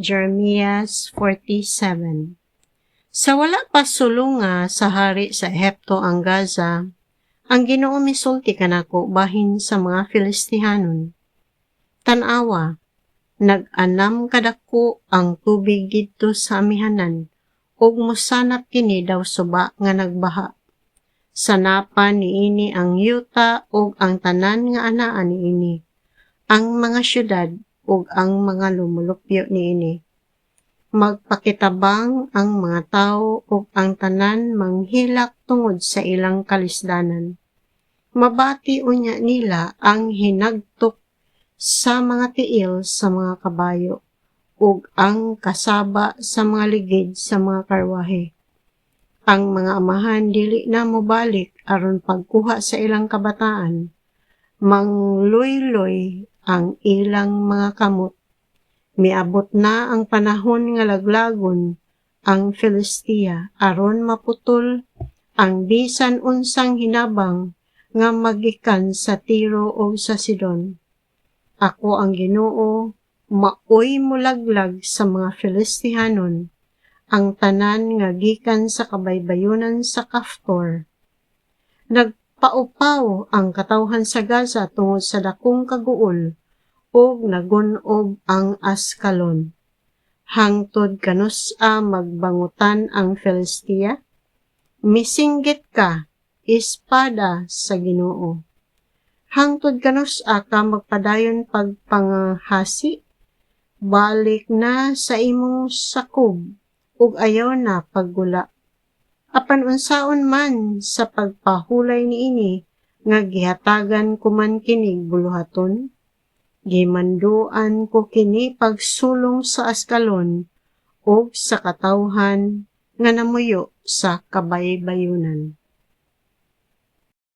Jeremias 47. Sa wala pa sulunga sa hari sa Ehipto ang Gaza, ang Ginoo misulti kanako bahin sa mga Filistihanon. Tanawa, nag-anam kadako ang tubig didto sa amihanan, ug mosanap kini daw suba nga nagbaha. Sanapan niini ang yuta ug ang tanan nga anaan niini, ang mga syudad ug ang mga lumulupyo niini. Magpakitabang ang mga tawo ug ang tanan manghilak tungod sa ilang kalisdanan. Mabati unya nila ang hinagtok sa mga tiil sa mga kabayo ug ang kasaba sa mga ligid sa mga karwahe. Ang mga amahan dili na mobalik aron pagkuha sa ilang kabataan. Mangloy-loy ang ilang mga kamot. Miabot na ang panahon nga laglagon ang Filistia aron maputol ang bisan unsang hinabang nga magikan sa Tiro o sa Sidon. Ako ang Ginoo, maoy mulaglag sa mga Filistihanon, ang tanan nga gikan sa kabaybayonan sa Kaftor. Nagpaupaw ang katawhan sa Gaza tungod sa dakong kaguol, ug nagunob ang Askalon. Hangtod kanus-a magbangutan ang Filistia? Misinggit ka, espada sa Ginoo. Hangtod kanus-a ka magpadayon pagpangahasi? Balik na sa imong sakob, ug ayaw na paggula. Apan unsaon man sa pagpahulay niini, nga gihatagan ko man kinig buluhaton? Gimanduan ko kini pagsulong sa Askalon ug sa katawhan nga namuyo sa kabaybayonan.